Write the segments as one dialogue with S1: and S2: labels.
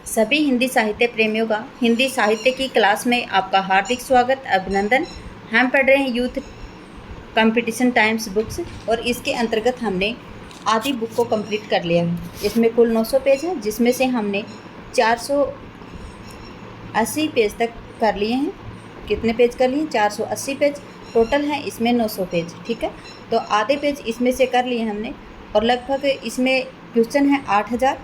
S1: सभी हिंदी साहित्य प्रेमियों का हिंदी साहित्य की क्लास में आपका हार्दिक स्वागत, अभिनंदन। हम पढ़ रहे हैं यूथ कंपटीशन टाइम्स बुक्स और इसके अंतर्गत हमने आधी बुक को कंप्लीट कर लिया है। इसमें कुल 900 पेज हैं, जिसमें से हमने 480 पेज तक कर लिए हैं। कितने पेज कर लिए? 480 पेज टोटल हैं, इसमें 900 पेज। ठीक है, तो आधे पेज इसमें से कर लिए हमने और लगभग इसमें क्वेश्चन है 8000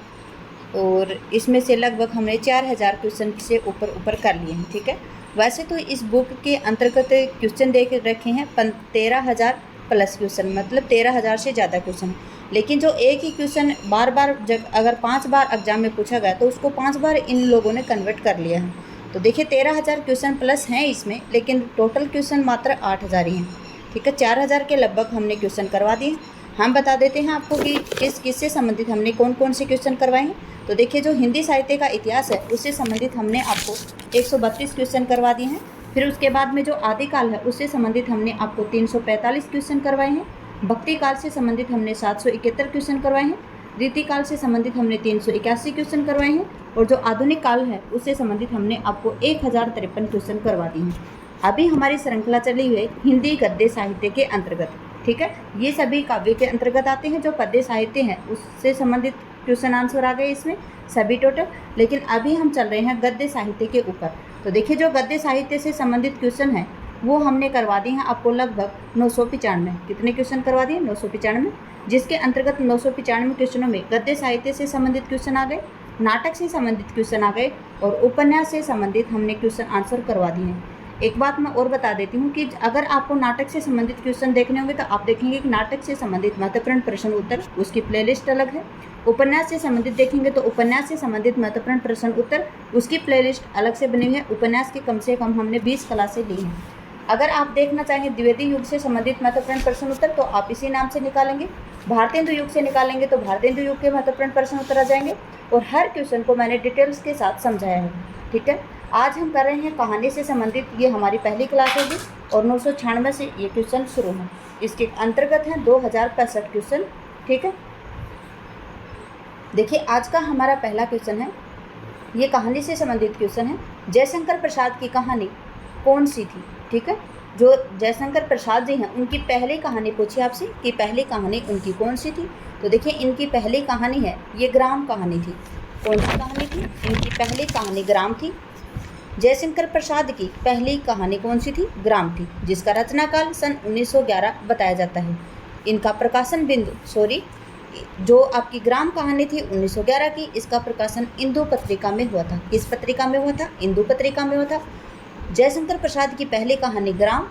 S1: और इसमें से लगभग हमने 4000 क्वेश्चन से ऊपर कर लिए हैं। ठीक है, वैसे तो इस बुक के अंतर्गत क्वेश्चन दे के रखे हैं 13,000 प्लस क्वेश्चन, मतलब 13,000 से ज़्यादा क्वेश्चन है। लेकिन जो एक ही क्वेश्चन बार बार जब अगर 5 बार एग्जाम में पूछा गया तो उसको 5 बार इन लोगों ने कन्वर्ट कर लिया है। तो देखिए 13,000 क्वेश्चन प्लस हैं इसमें, लेकिन टोटल क्वेश्चन मात्र 8,000 ही हैं। ठीक है, 4,000 के लगभग हमने क्वेश्चन करवा दिए। हम बता देते हैं आपको कि किस से संबंधित हमने कौन कौन से क्वेश्चन करवाए हैं। तो देखिए, जो हिंदी साहित्य का इतिहास है उससे संबंधित हमने आपको 132 क्वेश्चन करवा दिए हैं। फिर उसके बाद में जो आदिकाल है उससे संबंधित हमने आपको 345 क्वेश्चन करवाए हैं। भक्ति काल से संबंधित हमने 771 क्वेश्चन करवाए हैं। रीतिकाल से संबंधित हमने 381 क्वेश्चन करवाए हैं और जो आधुनिक काल है उससे संबंधित हमने आपको 1053 क्वेश्चन करवा दिए हैं। अभी हमारी श्रृंखला चली हुई है हिंदी गद्य साहित्य के अंतर्गत। ठीक है, ये सभी काव्य के अंतर्गत आते हैं। जो पद्य साहित्य हैं उससे संबंधित क्वेश्चन आंसर आ गए इसमें सभी टोटल। लेकिन अभी हम चल रहे हैं गद्य साहित्य के ऊपर। तो देखिए, जो गद्य साहित्य से संबंधित क्वेश्चन हैं वो हमने करवा दिए हैं आपको लगभग 995। कितने क्वेश्चन करवा दिए? 995, जिसके अंतर्गत 995 क्वेश्चनों में गद्य साहित्य से संबंधित क्वेश्चन आ गए, नाटक से संबंधित क्वेश्चन आ गए और उपन्यास से संबंधित हमने क्वेश्चन आंसर करवा दिए हैं। एक बात मैं और बता देती हूँ कि अगर आपको नाटक से संबंधित क्वेश्चन देखने होंगे तो आप देखेंगे कि नाटक से संबंधित महत्वपूर्ण प्रश्न उत्तर, उसकी प्लेलिस्ट अलग है। उपन्यास से संबंधित देखेंगे तो उपन्यास से संबंधित महत्वपूर्ण प्रश्न उत्तर, उसकी प्लेलिस्ट अलग से बनी हुई है। उपन्यास की कम से कम हमने 20 क्लासें ली हैं। अगर आप देखना चाहेंगे द्विवेदी युग से संबंधित महत्वपूर्ण प्रश्न उत्तर तो आप इसी नाम से निकालेंगे। भारतेंदु युग से निकालेंगे तो भारतेंदु युग के महत्वपूर्ण प्रश्न उत्तर आ जाएंगे और हर क्वेश्चन को मैंने डिटेल्स के साथ समझाया है। ठीक है, आज हम कर रहे हैं कहानी से संबंधित, ये हमारी पहली क्लास होगी और 996 से ये क्वेश्चन शुरू है। इसके अंतर्गत हैं 2065 क्वेश्चन। ठीक है, देखिए आज का हमारा पहला क्वेश्चन है, ये कहानी से संबंधित क्वेश्चन है। जयशंकर प्रसाद की कहानी कौन सी थी? ठीक है, जो जयशंकर प्रसाद जी हैं उनकी पहली कहानी पूछी आपसे कि पहली कहानी उनकी कौन सी थी। तो देखिए, इनकी पहली कहानी है ये ग्राम कहानी थी। कौन सी कहानी थी? इनकी पहली कहानी ग्राम थी। जयशंकर प्रसाद की पहली कहानी कौन सी थी? ग्राम थी, जिसका रचनाकाल सन 1911 बताया जाता है। इनका प्रकाशन जो आपकी ग्राम कहानी थी 1911 की, इसका प्रकाशन इंदु पत्रिका में हुआ था। किस पत्रिका में हुआ था? इंदु पत्रिका में हुआ था। जयशंकर प्रसाद की पहली कहानी ग्राम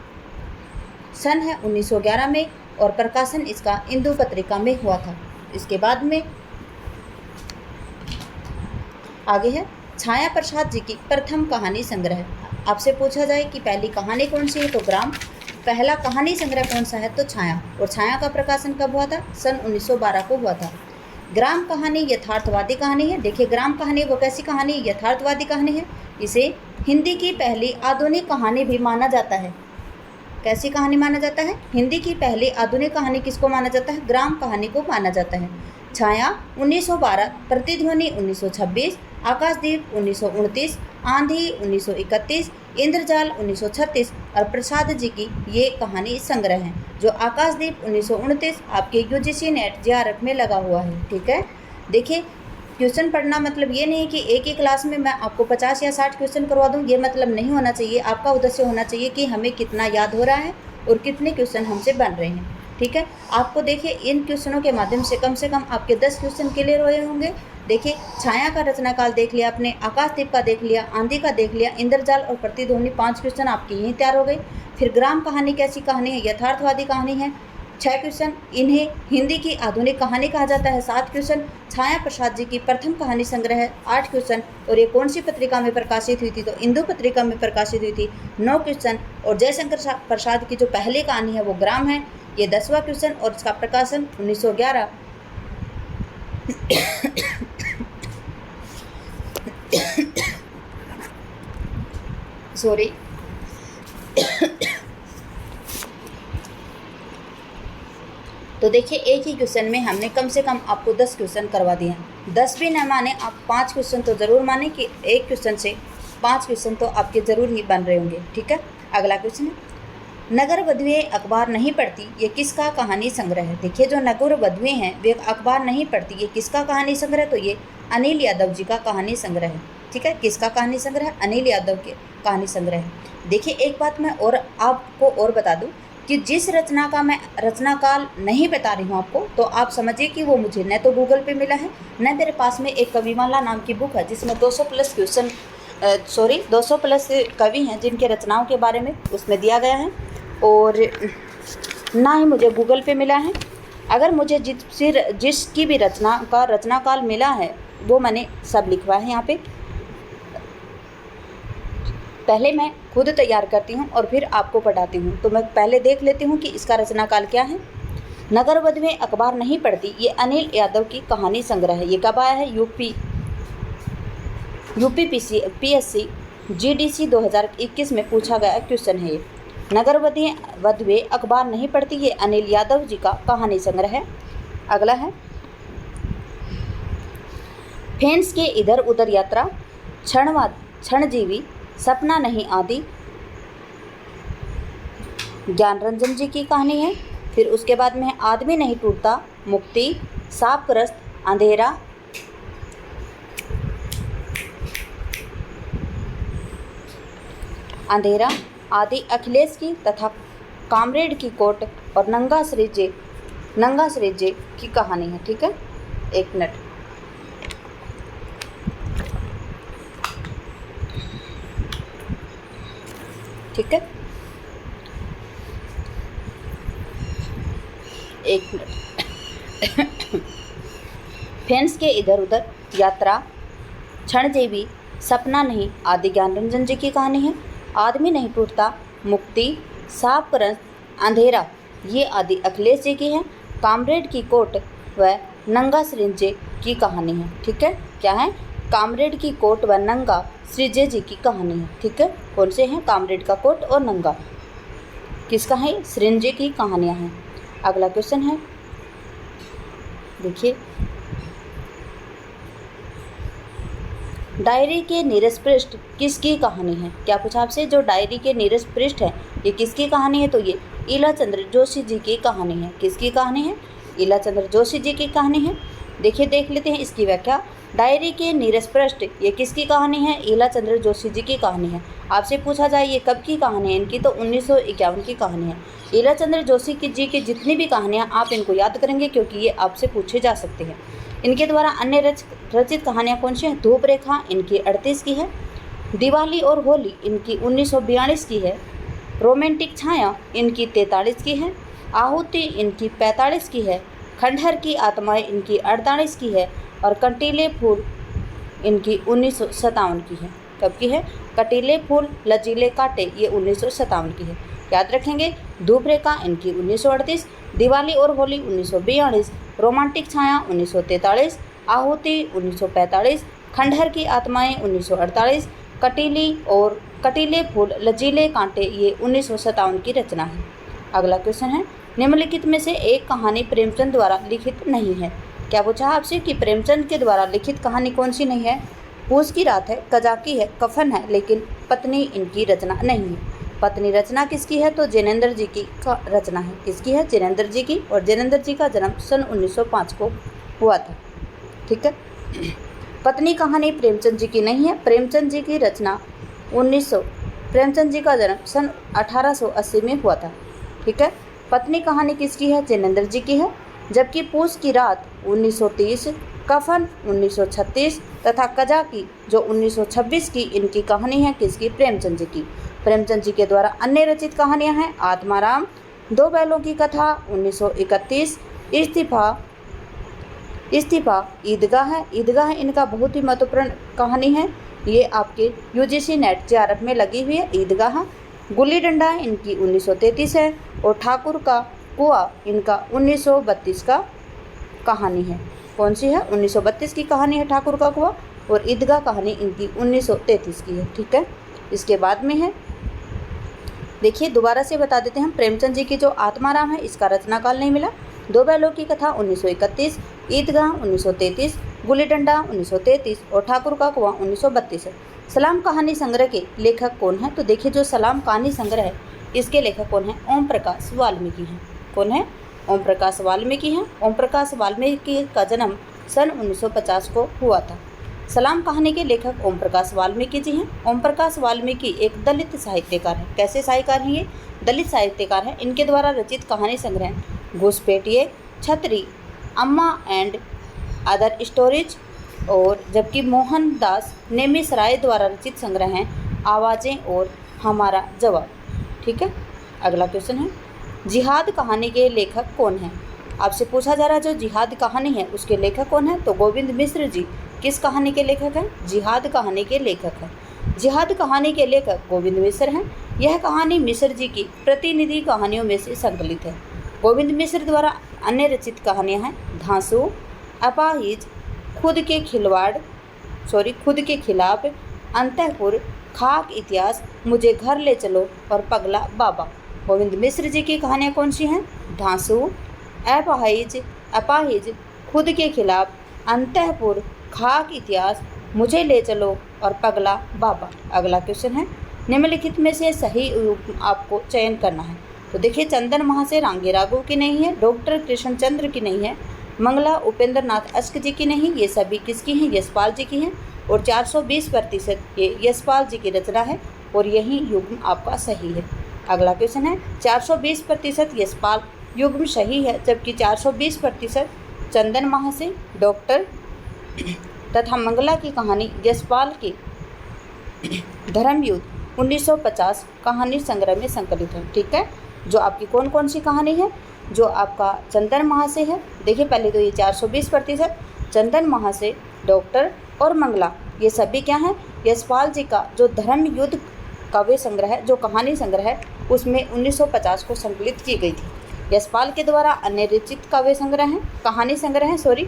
S1: सन है 1911 में और प्रकाशन इसका इंदु पत्रिका में हुआ था। इसके बाद में आगे है छाया प्रसाद जी की प्रथम कहानी संग्रह। आपसे पूछा जाए कि पहली कहानी कौन सी है तो ग्राम, पहला कहानी संग्रह कौन सा है तो छाया। और छाया का प्रकाशन कब हुआ था? सन 1912 को हुआ था। ग्राम कहानी यथार्थवादी कहानी है। देखिए, ग्राम कहानी वो कैसी कहानी? यथार्थवादी कहानी है। इसे हिंदी की पहली आधुनिक कहानी भी माना जाता है। कैसी कहानी माना जाता है? हिंदी की पहली आधुनिक कहानी किसको माना जाता है? ग्राम कहानी को माना जाता है। छाया 1912, प्रतिध्वनि 1926, आकाशदीप 1929, आंधी 1931, इंद्रजाल 1936 और प्रसाद जी की ये कहानी संग्रह है। जो आकाशदीप 1929 आपके यूजीसी नेट जेआरएफ में लगा हुआ है। ठीक है, देखिए क्वेश्चन पढ़ना मतलब ये नहीं कि एक ही क्लास में मैं आपको 50 या 60 क्वेश्चन करवा दूँ, ये मतलब नहीं होना चाहिए। आपका उद्देश्य होना चाहिए कि हमें कितना याद हो रहा है और कितने क्वेश्चन हमसे बन रहे हैं। ठीक है, आपको देखिए इन क्वेश्चनों के माध्यम से कम आपके 10 क्वेश्चन क्लियर हुए होंगे। देखिए, छाया का रचनाकाल देख लिया आपने, आकाशदीप का देख लिया, आंधी का देख लिया, इंद्रजाल और प्रतिध्वनि, 5 क्वेश्चन आपके यहीं तैयार हो गए। फिर ग्राम कहानी कैसी कहानी है? यथार्थवादी कहानी है, 6 क्वेश्चन। इन्हें हिंदी की आधुनिक कहानी कहा जाता है, 7 क्वेश्चन। छाया प्रसाद जी की प्रथम कहानी संग्रह है, 8 क्वेश्चन। और ये कौन सी पत्रिका में प्रकाशित हुई थी? तो इंदु पत्रिका में प्रकाशित हुई थी, 9 क्वेश्चन। और जयशंकर प्रसाद की जो पहली कहानी है वो ग्राम है, ये 10वां क्वेश्चन और इसका प्रकाशन 1911 सॉरी तो देखिए एक ही क्वेश्चन में हमने कम से कम आपको 10 क्वेश्चन करवा दिए हैं। 10 भी न माने आप 5 क्वेश्चन तो ज़रूर माने कि एक क्वेश्चन से 5 क्वेश्चन तो आपके ज़रूर ही बन रहे होंगे। ठीक है, अगला क्वेश्चन है, नगर वधुएं अखबार नहीं पढ़ती, ये किसका कहानी संग्रह है। देखिए जो नगर वधुएं हैं वे अखबार नहीं पढ़ती, ये किसका कहानी संग्रह, तो ये अनिल यादव जी का कहानी संग्रह है। ठीक है, किसका कहानी संग्रह, अनिल यादव के कहानी संग्रह है। देखिए एक बात मैं और आपको और बता दूं कि जिस रचना का मैं रचना काल नहीं बता रही हूँ आपको, तो आप समझिए कि वो मुझे न तो गूगल पे मिला है, न मेरे पास में एक कविमाला नाम की बुक है जिसमें 200 प्लस कवि हैं जिनके रचनाओं के बारे में उसमें दिया गया है, और ना ही मुझे गूगल पे मिला है। अगर मुझे जिसकी भी रचना काल मिला है वो मैंने सब लिखवा है यहाँ पे। पहले मैं खुद तैयार करती हूँ और फिर आपको पढ़ाती हूँ, तो मैं पहले देख लेती हूँ कि इसका रचना काल क्या है। नगर वधुएं अखबार नहीं पढ़ती, ये अनिल यादव की कहानी संग्रह है। ये कब आया है, यूपी PSC GDC 2021 में पूछा गया क्वेश्चन है ये। नगर वधुएं अखबार नहीं पढ़ती, ये अनिल यादव जी का कहानी संग्रह है। अगला है, फेंस के इधर उधर यात्रा, क्षणजीवी, सपना नहीं आदि, ज्ञान रंजन जी की कहानी है। फिर उसके बाद में है आदमी नहीं टूटता, मुक्ति, शापग्रस्त, अंधेरा आदि अखिलेश की तथा कामरेड की कोट और नंगा श्रीजे की कहानी है। ठीक है, एक मिनट, ठीक है, एक मिनट। फेंस के इधर उधर यात्रा, क्षणजीवी, सपना नहीं आदि ज्ञान रंजन जी की कहानी है। आदमी नहीं टूटता, मुक्ति, शापग्रस्त, अंधेरा ये आदि अखिलेश जी की है। कामरेड की कोट व नंगा श्रीजे की कहानी है। ठीक है, क्या है, कामरेड की कोट व नंगा श्रीजे जी की कहानी है। ठीक है, कौन से हैं, कामरेड का कोट और नंगा किसका है, श्रीजे की कहानियाँ हैं। अगला क्वेश्चन है, देखिए, डायरी के नीरस पृष्ठ किसकी कहानी है। क्या पूछा आपसे, जो डायरी के नीरस पृष्ठ है ये किसकी कहानी है, तो ये ईला चंद्र जोशी जी की कहानी है। किसकी कहानी है, ईला चंद्र जोशी जी की कहानी है। देखिए देख लेते हैं इसकी व्याख्या। डायरी के नीरस पृष्ठ ये किसकी कहानी है, ईला चंद्र जोशी जी की कहानी है। आपसे पूछा जाए ये कब की कहानी है इनकी, तो 1951 की कहानी है। ईला चंद्र जोशी जी की जितनी भी कहानियाँ आप इनको याद करेंगे क्योंकि ये आपसे पूछे जा सकते हैं। इनके द्वारा अन्य रचित कहानियाँ कौन सी हैं, धूप रेखा इनकी 38 की है, दिवाली और होली इनकी 1942 की है, रोमांटिक छाया इनकी 43 की है, आहुति इनकी 45 की है, खंडहर की आत्माएं इनकी 48 की है, और कंटीले फूल इनकी 1957 की है। कब की है, कटीले फूल लचीले कांटे ये 1957 की है, याद रखेंगे। धूप रेखा इनकी 1938, दिवाली और होली 1942, रोमांटिक छाया 1943, आहुति 1945, खंडहर की आत्माएं 1948, कटीले फूल लचीले कांटे ये 1957 की रचना है। अगला क्वेश्चन है, निम्नलिखित में से एक कहानी प्रेमचंद द्वारा लिखित नहीं है। क्या पूछा आपसे कि प्रेमचंद के द्वारा लिखित कहानी कौन सी नहीं है। पूस की रात है, कजाकी है, कफन है, लेकिन पत्नी इनकी रचना नहीं है। पत्नी रचना किसकी है, तो जैनेन्द्र जी की रचना है। किसकी है, जैनेन्द्र जी की, और जैनेन्द्र जी का जन्म सन 1905 को हुआ था। ठीक है, पत्नी कहानी प्रेमचंद जी की नहीं है। प्रेमचंद जी की रचना प्रेमचंद जी का जन्म सन 1880 में हुआ था। ठीक है, पत्नी कहानी किसकी है, जैनेन्द्र जी की है। जबकि पूस की रात 1930, कफन 1936 तथा कजाकी जो 1926 की इनकी कहानी है किसकी, प्रेमचंद जी की। प्रेमचंद जी के द्वारा अन्य रचित कहानियां हैं आत्माराम, दो बैलों की कथा 1931, इस्तीफा, ईदगाह इनका बहुत ही महत्वपूर्ण कहानी है। ये आपके UGC नेट JRF में लगी हुई है ईदगाह। गुल्ली डंडा इनकी 1933 है, और ठाकुर का कुआं इनका 1932 का कहानी है। कौन सी है, 1932 की कहानी है ठाकुर का कुआं, और ईदगाह कहानी इनकी 1933 की है। ठीक है, इसके बाद में है, देखिए दोबारा से बता देते हैं, प्रेमचंद जी की जो आत्माराम है इसका रचना काल नहीं मिला। दो बैलों की कथा 1931, ईदगाह 1933, गुल्ली डंडा 1933 और ठाकुर का कुआं 1932 है। सलाम कहानी संग्रह के लेखक कौन है? तो देखिए जो सलाम कहानी संग्रह है इसके लेखक कौन है? ओम प्रकाश वाल्मीकि हैं। कौन है? ओम प्रकाश वाल्मीकि हैं। ओम प्रकाश वाल्मीकि का जन्म सन 1950 को हुआ था। सलाम कहानी के लेखक ओम प्रकाश वाल्मीकि जी हैं। ओम प्रकाश वाल्मीकि एक दलित साहित्यकार हैं। कैसे साहित्यकार हैं ये? दलित साहित्यकार हैं। इनके द्वारा रचित कहानी संग्रह घुसपैठिए, छतरी, अम्मा एंड अदर स्टोरीज, और जबकि मोहनदास नेमिसराय द्वारा रचित संग्रह हैं आवाज़ें और हमारा जवाब। ठीक है, अगला क्वेश्चन है जिहाद कहानी के लेखक कौन है? आपसे पूछा जा रहा है जो जिहाद कहानी है उसके लेखक कौन है? तो गोविंद मिश्र जी किस कहानी के लेखक हैं? जिहाद कहानी के लेखक हैं। जिहाद कहानी के लेखक गोविंद मिश्र हैं। यह कहानी मिश्र जी की प्रतिनिधि कहानियों में से संकलित है। गोविंद मिश्र द्वारा अन्य रचित कहानियाँ हैं धांसू, अपाहिज, खुद के खिलाफ, अंतःपुर, खाक इतिहास, मुझे घर ले चलो और पगला बाबा। गोविंद मिश्र जी की कहानियाँ कौन सी हैं? धांसू, अपाहिज, खुद के खिलाफ, अंतःपुर, खाक इतिहास, मुझे ले चलो और पगला बाबा। अगला क्वेश्चन है निम्नलिखित में से सही आपको चयन करना है। तो देखिए चंदन महासे रांगे राघव की नहीं है, डॉक्टर कृष्णचंद्र की नहीं है, मंगला उपेंद्र नाथ अश्क जी की नहीं, ये सभी किसकी हैं? यशपाल जी की हैं। और 420% ये यशपाल जी की रचना है और यही युग्म आपका सही है। अगला क्वेश्चन है 420% यशपाल युग्म सही है, जबकि 420% चंदन महासे, डॉक्टर तथा मंगला की कहानी यशपाल की धर्मयुद्ध 1950 कहानी संग्रह में संकलित है। ठीक है, जो आपकी कौन कौन सी कहानी है? जो आपका चंदन महासे है, देखिए पहले तो ये 420% चंदन महासे, डॉक्टर और मंगला, ये सभी क्या हैं? यशपाल जी का जो धर्मयुद्ध काव्य संग्रह है, जो कहानी संग्रह है, उसमें 1950 को संकलित की गई थी। यशपाल के द्वारा अन्य रचित काव्य संग्रह हैं, कहानी संग्रह हैं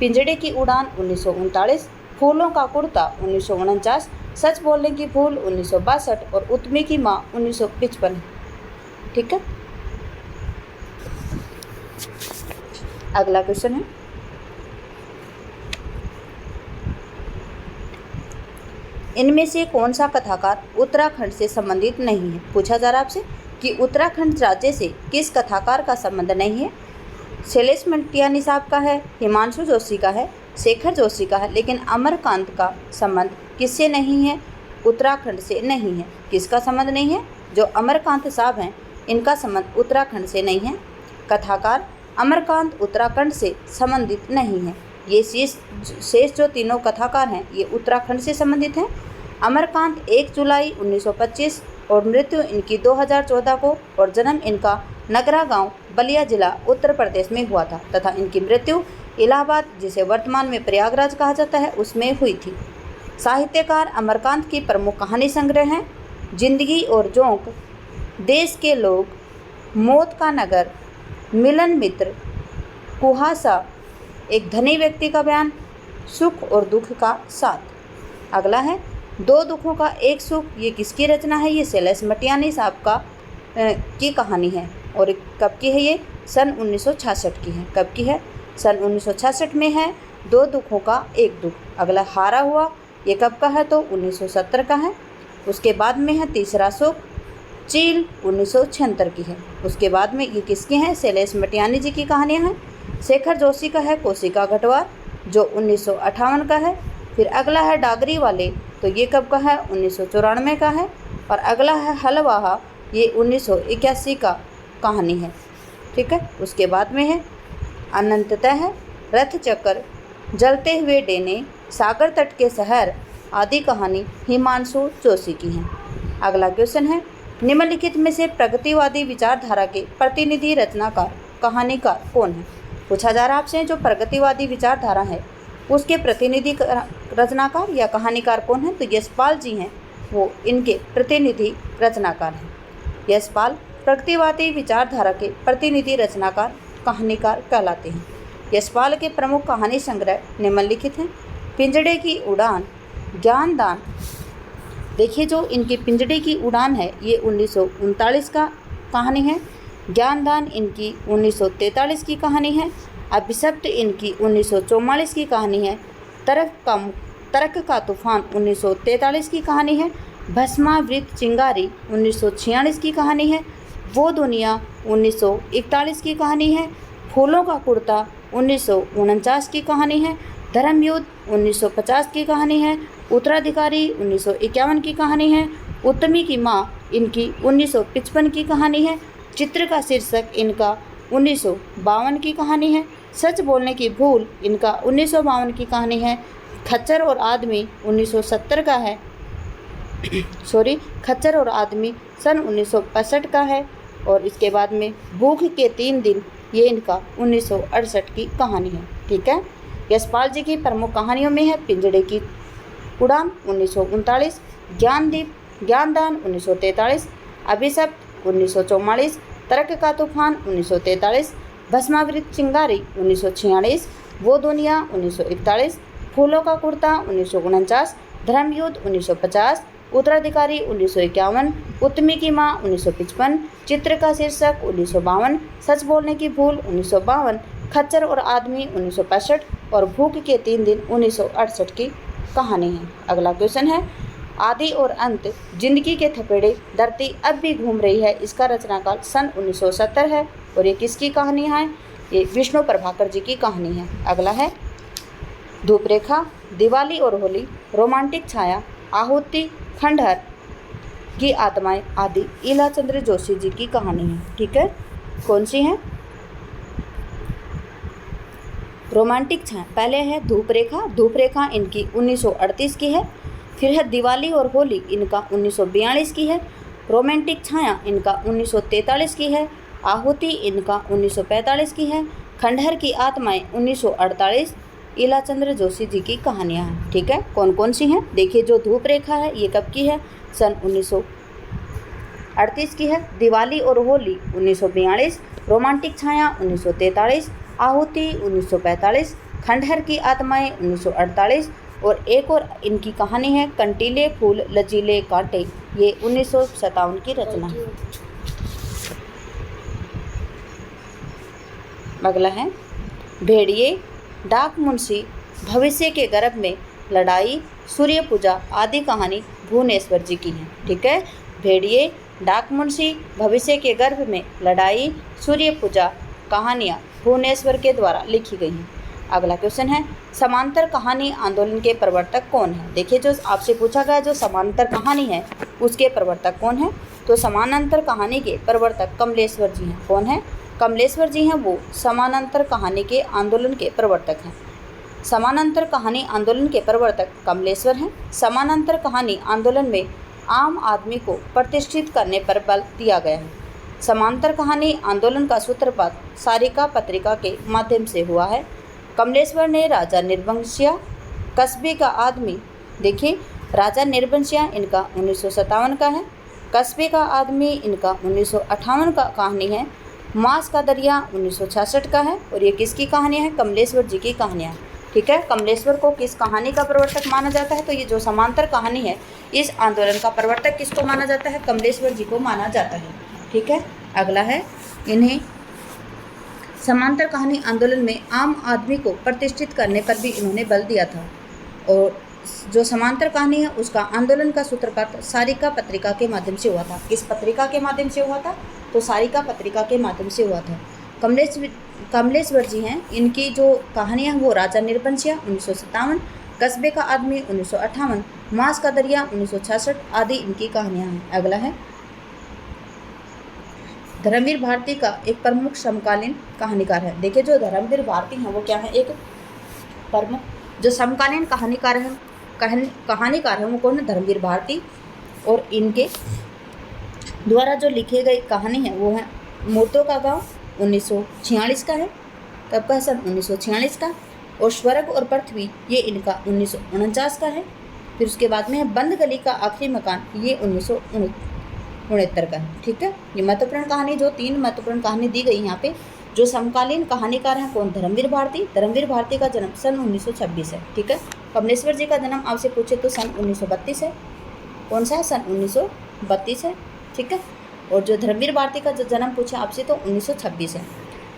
S1: पिंजड़े की उड़ान 1939, फूलों का कुर्ता 1949, सच बोलने की भूल 1962 और उत्मी की माँ 1955। ठीक है, अगला क्वेश्चन है इनमें से कौन सा कथाकार उत्तराखंड से संबंधित नहीं है? पूछा जा रहा है आपसे कि उत्तराखंड राज्य से किस कथाकार का संबंध नहीं है? शैलेश मंटियानी साहब का है, हिमांशु जोशी का है, शेखर जोशी का है, लेकिन अमरकांत का संबंध किससे नहीं है? उत्तराखंड से नहीं है। किसका संबंध नहीं है? जो अमरकांत साहब हैं इनका संबंध उत्तराखंड से नहीं है। कथाकार अमरकांत उत्तराखंड से संबंधित नहीं है। ये शेष जो तीनों कथाकार हैं ये उत्तराखंड से संबंधित हैं। अमरकांत 1 जुलाई 1925 और मृत्यु इनकी 2014 को और जन्म इनका नगरा गांव बलिया जिला उत्तर प्रदेश में हुआ था तथा इनकी मृत्यु इलाहाबाद, जिसे वर्तमान में प्रयागराज कहा जाता है, उसमें हुई थी। साहित्यकार अमरकांत की प्रमुख कहानी संग्रह हैं जिंदगी और जोंक, देश के लोग, मौत का नगर, मिलन मित्र, कुहासा, एक धनी व्यक्ति का बयान, सुख और दुख का साथ। अगला है दो दुखों का एक सुख, ये किसकी रचना है? ये शैलेश मंटियानी साहब का की कहानी है और कब की है? ये सन 1966 की है। कब की है? सन 1966 में है दो दुखों का एक दुख। अगला हारा हुआ, ये कब का है? तो 1970 का है। उसके बाद में है तीसरा सुख, चील 1976 की है। उसके बाद में ये किसकी हैं? शैलेश मंटियानी जी की कहानियाँ हैं। शेखर जोशी का है कोशिका घटवार, जो 1958 का है। फिर अगला है डागरी वाले, तो ये कब का है? 1994 का है। और अगला है हलवाहा, ये 1981 का कहानी है। ठीक है, उसके बाद में है अनंततः है, रथ चक्र, जलते हुए डेने, सागर तट के शहर आदि कहानी हिमांशु जोशी की हैं। अगला क्वेश्चन है निम्नलिखित में से प्रगतिवादी विचारधारा के प्रतिनिधि रचनाकार कहानीकार कौन है? पूछा जा रहा है आपसे जो प्रगतिवादी विचारधारा है उसके प्रतिनिधि रचनाकार या कहानीकार कौन है? तो यशपाल जी हैं, वो इनके प्रतिनिधि रचनाकार हैं। यशपाल प्रगतिवादी विचारधारा के प्रतिनिधि रचनाकार कहानीकार कहलाते हैं। यशपाल के प्रमुख कहानी संग्रह निम्नलिखित हैं पिंजड़े की उड़ान, ज्ञानदान। देखिए जो इनकी पिंजड़े की उड़ान है ये 1939 का कहानी है। ज्ञानदान इनकी 1943 की कहानी है। अभिशप्त इनकी 1944 की कहानी है। तरक का तूफान 1943 की कहानी है। भस्मावृत चिंगारी 1946 की कहानी है। वो दुनिया 1941 की कहानी है। फूलों का कुर्ता 1949 की कहानी है। धर्मयुद्ध 1950 की कहानी है। उत्तराधिकारी 1951 की कहानी है। उत्तमी की माँ इनकी 1955 की कहानी है। चित्र का शीर्षक इनका 1952 की कहानी है। सच बोलने की भूल इनका 1952 की कहानी है। खच्चर और आदमी 1970 का है। खच्चर और आदमी सन 1965 का है। और इसके बाद में भूख के 3 दिन, ये इनका 1968 की कहानी है। ठीक है। यशपाल जी की प्रमुख कहानियों में है पिंजड़े की उड़ान 1939, ज्ञानदान 1943, अभिशप्त 1944, तरक का तूफान 1943, भस्मावृत चिंगारी 1946, वो दुनिया 1941, फूलों का कुर्ता 1949, धर्मयुद्ध 1950, उत्तराधिकारी 1951, उत्तमी की माँ 1955, चित्र का शीर्षक 1952, सच बोलने की भूल 1952, खच्चर और आदमी 1965 और भूख के 3 दिन 1968 की कहानी है। अगला क्वेश्चन है, आदि और अंत, जिंदगी के थपेड़े, धरती अब भी घूम रही है, इसका रचनाकाल सन 1970 है। और ये किसकी कहानी है? ये विष्णु प्रभाकर जी की कहानी है। अगला है धूपरेखा, दिवाली और होली, रोमांटिक छाया, आहुति, खंडहर की आत्माएं आदि ईला चंद्र जोशी जी की कहानी है। ठीक है। कौन सी है? रोमांटिक छाया। पहले है धूपरेखा इनकी 1938 की है। फिर है दिवाली और होली, इनका 1942 की है। रोमांटिक छाया इनका 1943 की है। आहुति इनका 1945 की है। खंडहर की आत्माएं 1948। ईला चंद्र जोशी जी की कहानियाँ हैं। ठीक है। कौन कौन सी हैं? देखिए, जो धूप रेखा है ये कब की है? सन 1938 की है। दिवाली और होली 1942, रोमांटिक छाया 1943, आहुति 1945, खंडहर की आत्माएं 1948 और एक और इनकी कहानी है कंटीले फूल लचीले कांटे, ये 1957 की रचना है। अगला है भेड़िए, डाक मुंशी, भविष्य के गर्भ में लड़ाई, सूर्य पूजा आदि कहानी भुवनेश्वर जी की है। ठीक है। भेड़िए, डाक मुंशी, भविष्य के गर्भ में लड़ाई, सूर्य पूजा कहानियाँ भुवनेश्वर के द्वारा लिखी गई हैं। अगला क्वेश्चन है, समांतर कहानी आंदोलन के प्रवर्तक कौन है? देखिए, जो आपसे पूछा गया जो समांतर कहानी है उसके प्रवर्तक कौन है? तो समानांतर कहानी के प्रवर्तक कमलेश्वर जी हैं। कौन है? कमलेश्वर जी हैं, वो समानांतर कहानी के आंदोलन के प्रवर्तक हैं। समानांतर कहानी आंदोलन के प्रवर्तक कमलेश्वर हैं। समानांतर कहानी आंदोलन में आम आदमी को प्रतिष्ठित करने पर बल दिया गया है। समांतर कहानी आंदोलन का सूत्रपात सारिका पत्रिका के माध्यम से हुआ है। कमलेश्वर ने राजा निर्वंशिया, कस्बे का आदमी, देखिए राजा निर्वंशिया इनका 1957 का है। कस्बे का आदमी इनका 1958 का कहानी है। मांस का दरिया 1966 का है। और ये किसकी कहानी है? कमलेश्वर जी की कहानियाँ। ठीक है। कमलेश्वर को किस कहानी का प्रवर्तक माना जाता है? तो ये जो समांतर कहानी है इस आंदोलन का प्रवर्तक किसको माना जाता है? कमलेश्वर जी को माना जाता है। ठीक है। अगला है, इन्हें समांतर कहानी आंदोलन में आम आदमी को प्रतिष्ठित करने पर भी इन्होंने बल दिया था। और जो समांतर कहानी है उसका आंदोलन का सूत्रपात सारिका पत्रिका के माध्यम से हुआ था। किस पत्रिका के माध्यम से हुआ था? तो सारिका पत्रिका के माध्यम से हुआ था। कमलेश्वर जी हैं, इनकी जो कहानियाँ वो राजा निर्वंशिया 1957, कस्बे का आदमी 1958, मांस का दरिया 1966 आदि इनकी कहानियाँ हैं। अगला है, धर्मवीर भारती का एक प्रमुख समकालीन कहानीकार है। देखिए, जो धर्मवीर भारती हैं वो क्या है? एक प्रमुख जो समकालीन कहानीकार है वो कौन है? धर्मवीर भारती। और इनके द्वारा जो लिखे गई कहानी है वो है मूर्तों का गाँव 1946 का है। कब का? सन 1946 का। और स्वर्ग और पृथ्वी ये इनका 1949 का है। फिर उसके बाद में है बंद गली का आखिरी मकान, ये 1969 का है। ठीक है। ये महत्वपूर्ण कहानी, जो 3 महत्वपूर्ण कहानी दी गई यहाँ पे। जो समकालीन कहानीकार हैं कौन? धर्मवीर भारती। धर्मवीर भारती का जन्म सन 1926 है। ठीक है। कमलेश्वर जी का जन्म आपसे पूछे तो सन 1932 है। कौन सा है? सन 1932 है। ठीक है। और जो धर्मवीर भारती का जो जन्म पूछा आपसे तो 1926 है।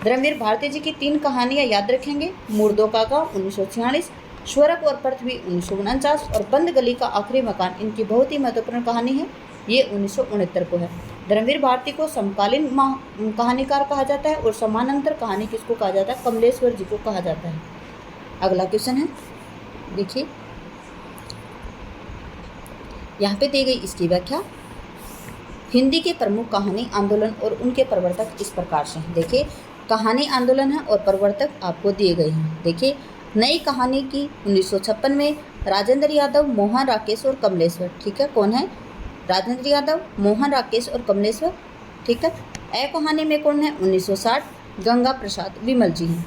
S1: धर्मवीर भारती जी की 3 कहानियाँ याद रखेंगे, मुर्दों का गाँव 1946, स्वर्ग और पृथ्वी 1949 और बंद गली का आखिरी मकान इनकी बहुत ही महत्वपूर्ण कहानी है, ये 1969 को है। धर्मवीर भारती को समकालीन कहानीकार कहा जाता है और समानांतर कहानी किसको कहा जाता है, कमलेश्वर जी को कहा जाता है। अगला क्वेश्चन है, देखिए यहाँ पे दी गई इसकी व्याख्या। हिंदी के प्रमुख कहानी आंदोलन और उनके प्रवर्तक इस प्रकार से हैं। देखिए कहानी आंदोलन है और प्रवर्तक आपको दिए गए हैं। देखिए नई कहानी की 1956 में राजेंद्र यादव, मोहन राकेश और कमलेश्वर, ठीक है। कौन है? राजेंद्र यादव, मोहन राकेश और कमलेश्वर, ठीक है। ए कहानी में कौन है? 1960 गंगा प्रसाद विमल जी हैं।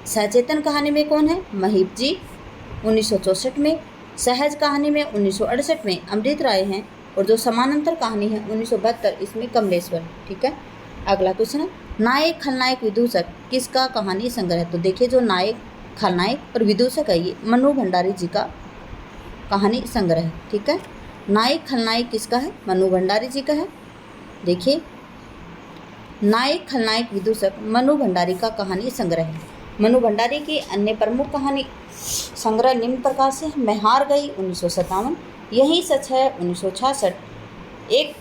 S1: सचेतन कहानी में कौन है? महीप जी 1964 में। सहज कहानी में 1968 में अमृत राय हैं और जो समानांतर कहानी है 1972 इसमें कमलेश्वर, ठीक है। अगला क्वेश्चन है, नायक खलनायक विदूषक किसका कहानी संग्रह? तो देखिए जो नायक खलनायक और विदूषक है ये मनु भंडारी जी का कहानी संग्रह है, ठीक है। नायक खलनायक किसका है? मनु भंडारी जी का है। देखिए नायक खलनायक विदूषक मनु भंडारी का कहानी संग्रह है। मनु भंडारी की अन्य प्रमुख कहानी संग्रह निम्न प्रकार से है। मैं हार गई 1957, यही सच है 1966, एक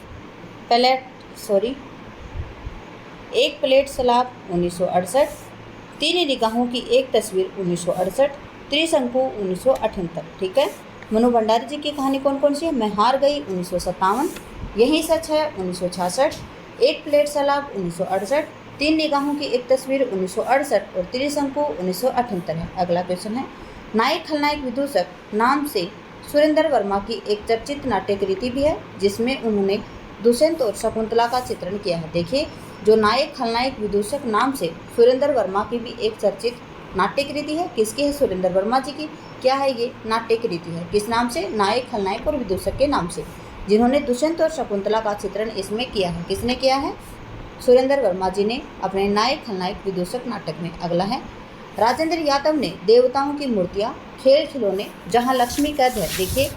S1: प्लेट सलाद 1968, तीन निगाहों की एक तस्वीर 1968, त्रिशंकु 1978, ठीक है। मनु भंडारी जी की कहानी कौन कौन सी है? मैं हार गई 1957, यही सच है 1966, एक प्लेट सलाद 1968, तीन निगाहों की एक तस्वीर 1968 और त्रिशंकु 1978 है। अगला क्वेश्चन है, नायक खलनायक विदूषक नाम से सुरेंद्र वर्मा की एक चर्चित नाट्य कृति भी है जिसमें उन्होंने दुष्यंत और शकुंतला का चित्रण किया है। देखिए जो नायक खलनायक विदूषक नाम से सुरेंद्र वर्मा की भी एक चर्चित नाट्य कृति है, किसकी है? सुरेंद्र वर्मा जी की। क्या है ये? नाट्य कृति है। किस नाम से? नायक खलनायक और विदूषक के नाम से, जिन्होंने दुष्यंत और शकुंतला का चित्रण इसमें किया है। किसने किया है? सुरेंद्र वर्मा जी ने अपने नायक खलनायक विदूषक नाटक में। अगला है, राजेंद्र यादव ने देवताओं की मूर्तियाँ, खेल खिलौने, जहाँ लक्ष्मी कैद है। देखिए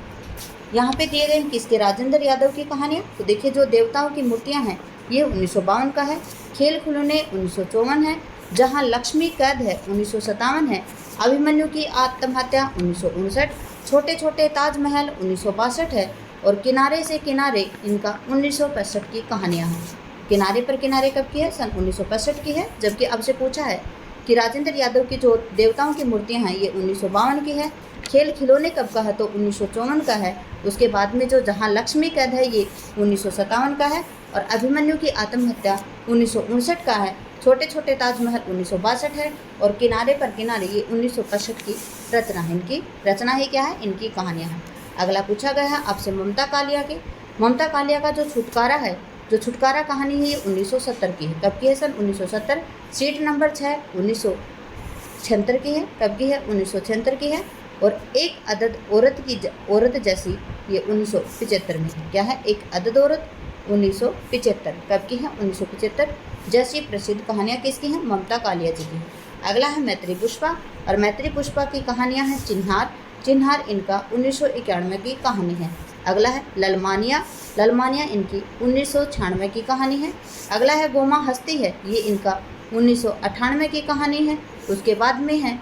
S1: यहाँ पे दिए गए हैं किसके? राजेंद्र यादव की कहानियाँ। तो देखिए जो देवताओं की मूर्तियाँ हैं ये 1952 का है, खेल खिलौने 1954 है, जहाँ लक्ष्मी कैद है 1957 है, अभिमन्यु की आत्महत्या 1959, छोटे छोटे ताजमहल 1962 है और किनारे से किनारे इनका 1965 की कहानियाँ हैं। किनारे पर किनारे कब की है? सन 1965 की है। जबकि आपसे पूछा है कि राजेंद्र यादव की जो देवताओं की मूर्तियाँ हैं ये 1952 की है। खेल खिलौने कब का है? तो 1954 का है। उसके बाद में जो जहाँ लक्ष्मी कैद है ये 1957 का है और अभिमन्यु की आत्महत्या 1959 का है। छोटे छोटे ताजमहल 1962 है और किनारे पर किनारे ये 1965 की रचना है। इनकी रचना ही क्या है? इनकी कहानियाँ हैं। अगला पूछा गया है आपसे ममता कालिया के। ममता कालिया का जो छुटकारा है, जो छुटकारा कहानी है ये 1970 की है। कब की है? सन 1970। सीट नंबर 6 1976 की है। कब की है? 1976 की है। और एक अदद औरत जैसी ये 1975 में है। क्या है? एक अदद औरत 1975। कब की है? 1975। जैसी प्रसिद्ध कहानियाँ किसकी हैं? ममता कालिया जी की हैं। अगला है मैत्री पुष्पा और मैत्री पुष्पा की कहानियाँ हैं चिन्हार। चिन्हार इनका 1991 की कहानी है। अगला है ललमानिया इनकी 1996 की कहानी है। अगला है गोमा हस्ती है, ये इनका 1998 की कहानी है। उसके बाद में है,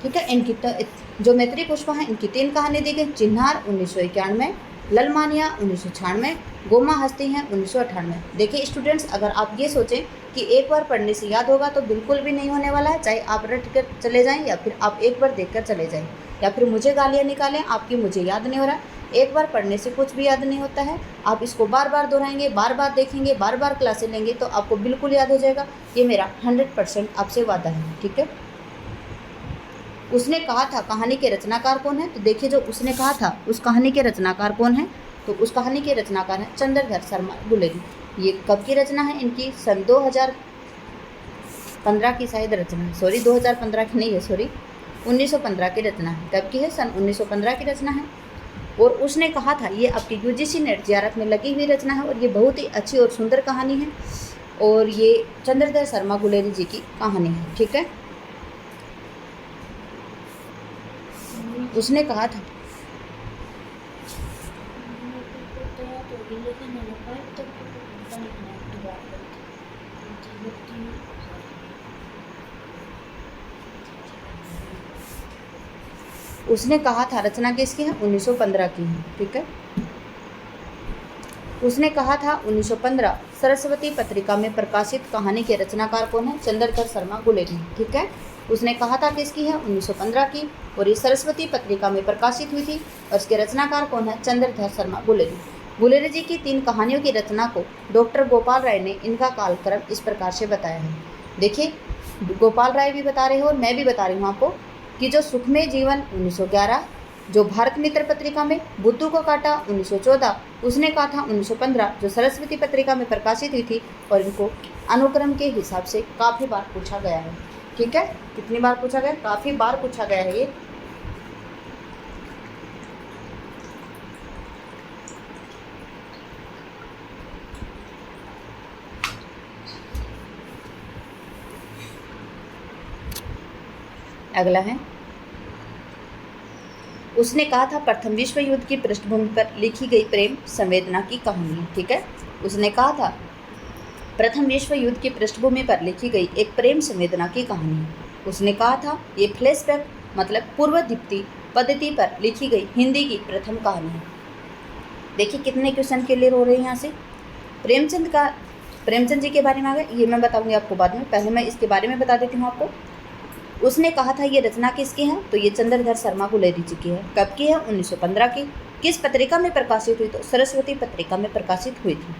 S1: ठीक है, इनकी जो मैत्री पुष्पा है इनकी 3 कहानी दी गई। चिन्हार 1991, ललमानिया 1996, गोमा हस्ती हैं 1998। देखिए स्टूडेंट्स, अगर आप ये सोचें कि एक बार पढ़ने से याद होगा तो बिल्कुल भी नहीं होने वाला है। चाहे आप रट कर चले जाएं या फिर आप एक बार देखकर चले जाएं या फिर मुझे गालियाँ निकालें आपकी मुझे याद नहीं हो रहा। एक बार पढ़ने से कुछ भी याद नहीं होता है। आप इसको बार बार दोहराएंगे, बार बार देखेंगे, बार बार क्लासें लेंगे तो आपको बिल्कुल याद हो जाएगा। ये मेरा 100% आपसे वादा है, ठीक है। उसने कहा था कहानी के रचनाकार कौन है? तो देखिए जो उसने कहा था उस कहानी के रचनाकार कौन है? तो उस कहानी के रचनाकार हैं चंद्रधर शर्मा गुलेरी। ये कब की रचना है इनकी? सन 2015 की शायद रचना है। 2015 की नहीं है, 1915 की रचना है। कब की है? सन 1915 की रचना है। और उसने कहा था ये आपकी UGC नेट JRF में लगी हुई रचना है और ये बहुत ही अच्छी और सुंदर कहानी है और ये चंद्रधर शर्मा गुलेरी जी की कहानी है, ठीक है। उसने कहा था उसने कहा था, रचना किसकी है? 1915 की है, ठीक है। उसने कहा था 1915 सरस्वती पत्रिका में प्रकाशित कहानी के रचनाकार कौन है? चंद्रधर शर्मा गुलेरी, ठीक है। उसने कहा था किसकी है? 1915 की, और ये सरस्वती पत्रिका में प्रकाशित हुई थी, और इसके रचनाकार कौन है? चंद्रधर शर्मा गुलेरी। गुलेरी जी की 3 कहानियों की रचना को डॉक्टर गोपाल राय ने इनका कालक्रम इस प्रकार से बताया है। देखिए, गोपाल राय भी बता रहे हो और मैं भी बता रही हूँ आपको कि जो सुखमय जीवन 1911, जो भारत मित्र पत्रिका में बुद्धू को काटा 1914, उसने कहा था 1915, जो सरस्वती पत्रिका में प्रकाशित हुई थी, और इनको अनुक्रम के हिसाब से काफ़ी बार पूछा गया है, ठीक है। कितनी बार पूछा गया? काफ़ी बार पूछा गया है ये। अगला है, उसने कहा था प्रथम विश्व युद्ध की पृष्ठभूमि पर लिखी गई प्रेम संवेदना की कहानी, ठीक है। उसने कहा था प्रथम विश्व युद्ध की पृष्ठभूमि पर लिखी गई एक प्रेम संवेदना की कहानी। उसने कहा था ये फ्लैशबैक मतलब पूर्व दीप्ति पद्धति पर लिखी गई हिंदी की प्रथम कहानी है। देखिए कितने क्वेश्चन क्लियर हो रहे हैं यहाँ से। प्रेमचंद जी के बारे में आ गए, ये मैं बताऊंगी आपको बाद में, पहले मैं इसके बारे में बता देती हूँ आपको। उसने कहा था ये रचना किसकी है? तो ये चंद्रधर शर्मा गुलेरी जी की है। कब की है? 1915 की। किस पत्रिका में प्रकाशित हुई? तो सरस्वती पत्रिका में प्रकाशित हुई थी।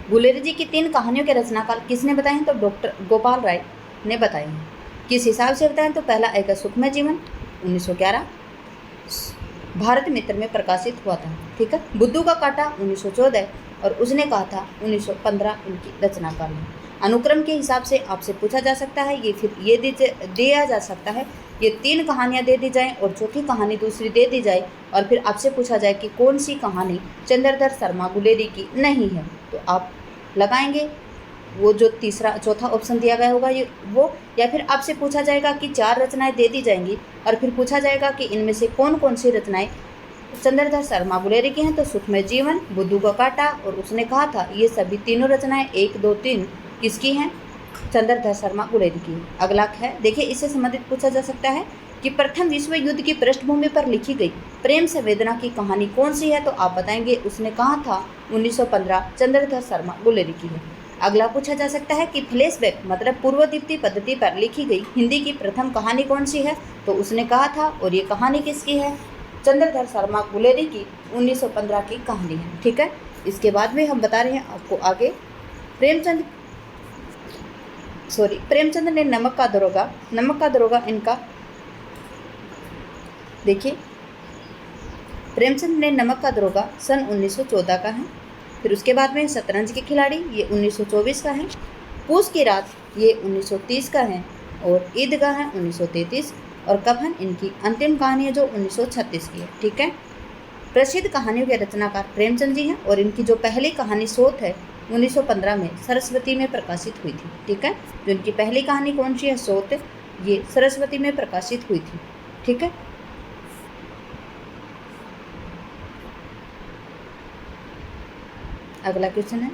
S1: गुलेरी जी की 3 कहानियों के रचनाकाल किसने बताए हैं? तो डॉक्टर गोपाल राय ने बताए हैं। किस हिसाब से बताएं? तो पहला आएगा सुखमय जीवन 1911, भारत मित्र में प्रकाशित हुआ था, ठीक है। बुद्धू का काटा 1914, और उसने कहा था 1915 इनकी रचनाकाल है। अनुक्रम के हिसाब से आपसे पूछा जा सकता है, ये फिर ये दिया जा सकता है, ये 3 कहानियाँ दे दी जाएं और चौथी कहानी दूसरी दे दी जाए, और फिर आपसे पूछा जाए कि कौन सी कहानी चंद्रधर शर्मा गुलेरी की नहीं है, तो आप लगाएंगे वो जो चौथा ऑप्शन दिया गया होगा ये वो, या फिर आपसे पूछा जाएगा कि 4 रचनाएं दे दी जाएंगी और फिर पूछा जाएगा कि इनमें से कौन कौन सी रचनाएं चंद्रधर शर्मा गुलेरी की हैं। तो सुखमय जीवन, बुद्धू का काटा, और उसने कहा था ये सभी तीनों रचनाएं 1, 2, 3 किसकी हैं? चंद्रधर शर्मा गुलेरी की। अगला है, देखिए इससे संबंधित पूछा जा सकता है कि प्रथम विश्व युद्ध की पृष्ठभूमि पर लिखी गई प्रेम संवेदना की कहानी कौन सी है? तो आप बताएंगे उसने कहा था 1915 चंद्रधर शर्मा गुलेरी की है। अगला पूछा जा सकता है कि फ्लैशबैक मतलब पूर्व दीप्ति पद्धति पर लिखी गई हिंदी की प्रथम कहानी कौन सी है? तो उसने कहा था, और ये कहानी किसकी है? चंद्रधर शर्मा गुलेरी की 1915 की कहानी है, ठीक है। इसके बाद में हम बता रहे हैं आपको आगे, प्रेमचंद ने नमक का दरोगा इनका, देखिए प्रेमचंद ने नमक का दरोगा सन 1914 का है। फिर उसके बाद में शतरंज के खिलाड़ी ये 1924 का है। पूस की रात ये 1930 का है, और ईदगाह है 1933, और कफन इनकी अंतिम कहानी है जो 1936 की है, ठीक है। प्रसिद्ध कहानियों के रचनाकार प्रेमचंद जी हैं, और इनकी जो पहली कहानी सोत है 1915 में सरस्वती में प्रकाशित हुई थी, ठीक है। जो इनकी पहली कहानी कौन सी है? सोत, ये सरस्वती में प्रकाशित हुई थी, ठीक है। अगला क्वेश्चन है,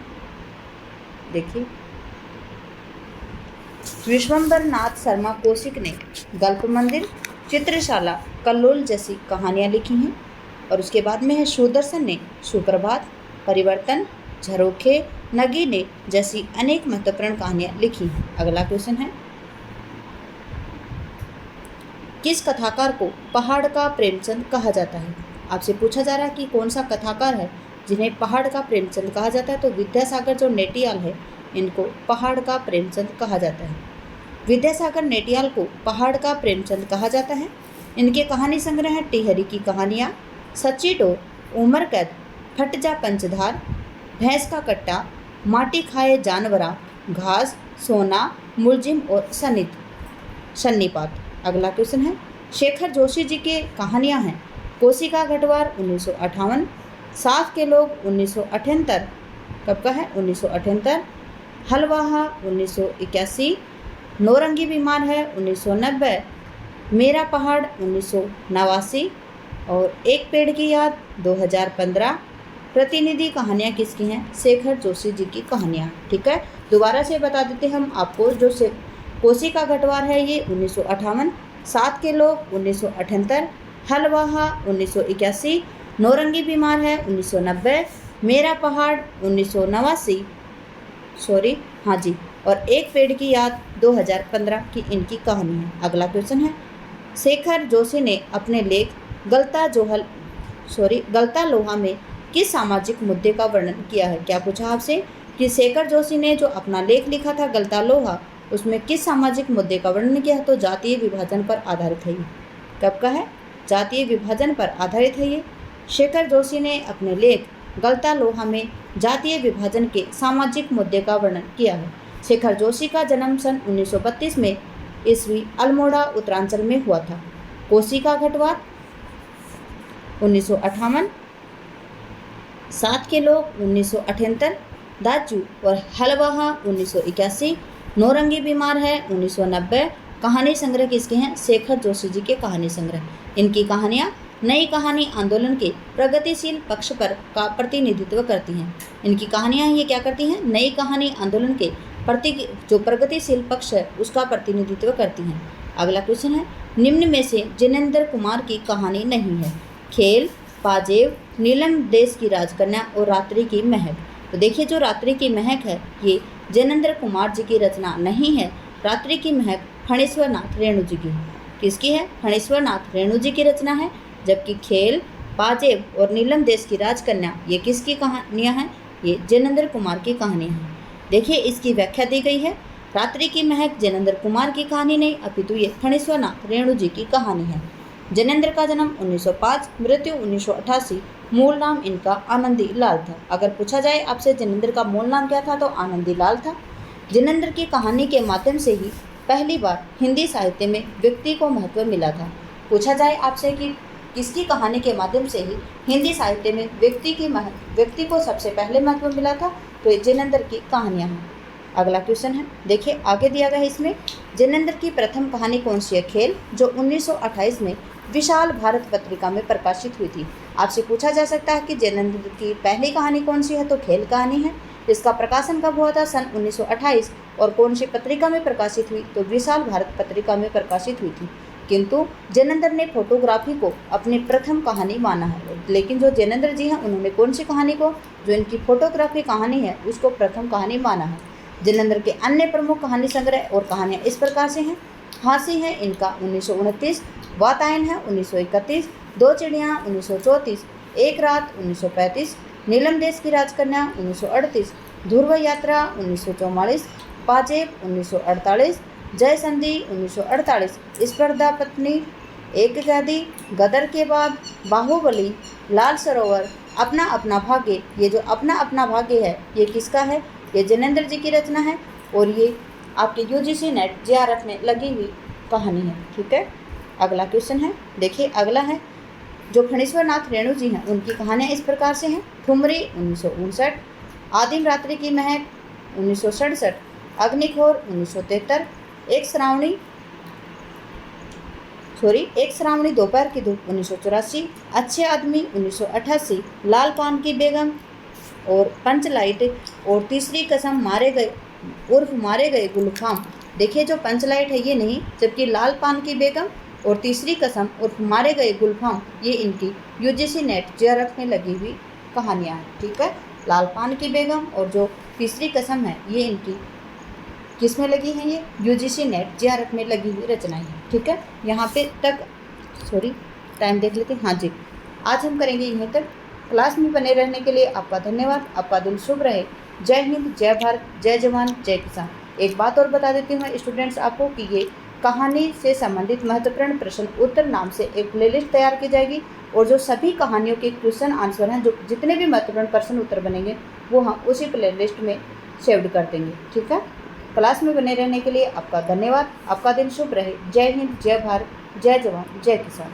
S1: देखिए विश्वंभर नाथ शर्मा कौशिक ने गल्प मंदिर, चित्रशाला, कल्लोल जैसी कहानियाँ लिखी हैं, और उसके बाद में है सुदर्शन ने सुप्रभात, परिवर्तन, झरोखे, नगीने जैसी अनेक महत्वपूर्ण कहानियाँ लिखी हैं। अगला क्वेश्चन है, किस कथाकार को पहाड़ का प्रेमचंद कहा जाता है? आपसे पूछा जा रहा है कि कौन सा कथाकार है जिन्हें पहाड़ का प्रेमचंद कहा जाता है? तो विद्यासागर जो नेटियाल है इनको पहाड़ का प्रेमचंद कहा जाता है। विद्यासागर नेटियाल को पहाड़ का प्रेमचंद कहा जाता है। इनके कहानी संग्रह हैं टिहरी की कहानियाँ, सच्ची डोर, उमर कैद, फट जा पंचधार, भैंस का कट्टा, माटी खाए जानवरा, घास, सोना, मुलजिम और सन्नीपात। अगला क्वेश्चन है, शेखर जोशी जी के कहानियाँ हैं कोशिका घटवार 1958, साथ के लोग 1978, कब का है? 1978, हलवाहा 1981, नौरंगी बीमार है 1990, मेरा पहाड़ 1989, और एक पेड़ की याद 2015। प्रतिनिधि कहानियाँ किसकी हैं? शेखर जोशी जी की कहानियाँ, ठीक है। दोबारा से बता देते हम आपको, जो कोशिका घटवार है ये 1958, सात के लोग 1978, हलवाहा 1981, नौरंगी बीमार है 1990, मेरा पहाड़ 1989, सॉरी हाँ जी, और एक पेड़ की याद 2015 की इनकी कहानी है। अगला क्वेश्चन है, शेखर जोशी ने अपने लेख गलता लोहा में किस सामाजिक मुद्दे का वर्णन किया है। क्या पूछा आपसे कि शेखर जोशी ने जो अपना लेख लिखा था गलता लोहा, उसमें किस सामाजिक मुद्दे का वर्णन किया है, तो जातीय विभाजन पर आधारित है। ये कब का है, जातीय विभाजन पर आधारित है। ये शेखर जोशी ने अपने लेख गलता लोहा में जातीय विभाजन के सामाजिक मुद्दे का वर्णन किया है। शेखर जोशी का जन्म सन 1932 में ईस्वी अल्मोड़ा उत्तरांचल में हुआ था। कोसी का घटवाद 1958, सात के लोग 1978, दाजू और हलवाहा 1981, नौरंगी बीमार है 1990। कहानी संग्रह किसके हैं, शेखर जोशी जी के कहानी संग्रह। इनकी कहानियाँ नई कहानी आंदोलन के प्रगतिशील पक्ष पर का प्रतिनिधित्व करती हैं। इनकी कहानियाँ ये क्या करती हैं, नई कहानी आंदोलन के प्रति जो प्रगतिशील पक्ष है उसका प्रतिनिधित्व करती हैं। अगला क्वेश्चन है, निम्न में से जिनेंद्र कुमार की कहानी नहीं है। खेल, पाजेब, नीलम देश की राजकन्या और रात्रि की महक। तो देखिए जो रात्रि की महक है ये जिनेंद्र कुमार जी की रचना नहीं है। रात्रि की महक फणीश्वर नाथ रेणु जी की, किसकी है, फणीश्वर नाथ रेणु जी की रचना है। जबकि खेल, पाजेब और नीलम देश की राजकन्या ये किसकी कहानियाँ हैं, ये जिनेंद्र कुमार की कहानियाँ हैं। देखिए इसकी व्याख्या दी गई है, रात्रि की महक जिनेंद्र कुमार की कहानी नहीं अपितु ये फणीश्वर नाथ रेणु जी की कहानी है। जिनेंद्र का जन्म 1905, मृत्यु 1988, मूल नाम इनका आनंदी लाल था। अगर पूछा जाए आपसे जिनेंद्र का मूल नाम क्या था तो आनंदी लाल था। जिनेंद्र की कहानी के माध्यम से ही पहली बार हिंदी साहित्य में व्यक्ति को महत्व मिला था। पूछा जाए आपसे कि किसकी कहानी के माध्यम से ही हिंदी साहित्य में व्यक्ति को सबसे पहले महत्व मिला था, तो ये जिनेंद्र की कहानियाँ हैं। अगला क्वेश्चन है, देखिए आगे दिया गया है इसमें, जिनेंद्र की प्रथम कहानी कौन सी है, खेल, जो 1928 में विशाल भारत पत्रिका में प्रकाशित हुई थी। आपसे पूछा जा सकता है कि जिनेंद्र की पहली कहानी कौन सी है, तो खेल कहानी है। इसका प्रकाशन कब हुआ था, सन 1928, और कौन सी पत्रिका में प्रकाशित हुई, तो विशाल भारत पत्रिका में प्रकाशित हुई थी। किंतु जिनेंद्र ने फोटोग्राफी को अपनी प्रथम कहानी माना है, लेकिन जो जिनेंद्र जी हैं उन्होंने कौन सी कहानी को, जो इनकी फोटोग्राफी कहानी है उसको प्रथम कहानी माना है। जिनेंद्र के अन्य प्रमुख कहानी संग्रह और कहानियाँ इस प्रकार से हैं, फांसी है इनका 1929, वातायन है 1931, दो चिड़ियाँ 1934, एक रात 1935, नीलम देश की राजकन्या 1938, ध्रुव यात्रा 1944, पाजेब 1948, जय संधि 1948, स्पर्धा पत्नी, एक कैदी, गदर के बाद, बाहुबली, लाल सरोवर, अपना अपना भाग्य। ये जो अपना अपना भाग्य है ये किसका है, ये जिनेंद्र जी की रचना है और ये आपके यूजीसी नेट जेआरएफ में लगी हुई कहानी है। ठीक है, अगला क्वेश्चन है, देखिए अगला है, जो फणीश्वर नाथ रेणु जी हैं उनकी कहानियाँ इस प्रकार से हैं, ठुमरी 1959, आदिम रात्रि की महक 1967, अग्निखोर 1973, एक श्रावणी दोपहर की धूप 1984, अच्छे आदमी 1988, लाल पान की बेगम और पंचलाइट, और तीसरी कसम मारे गए गुलफाम। देखिए जो पंचलाइट है ये नहीं, जबकि लाल पान की बेगम और तीसरी कसम उर्फ मारे गए गुलफाम ये इनकी यूजीसी नेट जेआरएफ में लगी हुई कहानियाँ हैं। ठीक है, लाल पान की बेगम और जो तीसरी कसम है ये इनकी किस में लगी है, ये यूजीसी नेट जेआरएफ में लगी हुई रचनाएं हैं। ठीक है, यहाँ पे तक टाइम देख लेते हैं। हाँ जी, आज हम करेंगे यहीं तक। क्लास में बने रहने के लिए आपका धन्यवाद। आपका दिन शुभ रहे। जय हिंद, जय भारत, जय जवान, जय किसान। एक बात और बता देती हूँ स्टूडेंट्स आपको कि ये कहानी से संबंधित महत्वपूर्ण प्रश्न उत्तर नाम से एक प्लेलिस्ट तैयार की जाएगी और जो सभी कहानियों के क्वेश्चन आंसर हैं, जो जितने भी महत्वपूर्ण प्रश्न उत्तर बनेंगे वो हम उसी प्लेलिस्ट में सेव कर देंगे। ठीक है, क्लास में बने रहने के लिए आपका धन्यवाद। आपका दिन शुभ रहे। जय हिंद, जय भारत, जय जवान, जय किसान।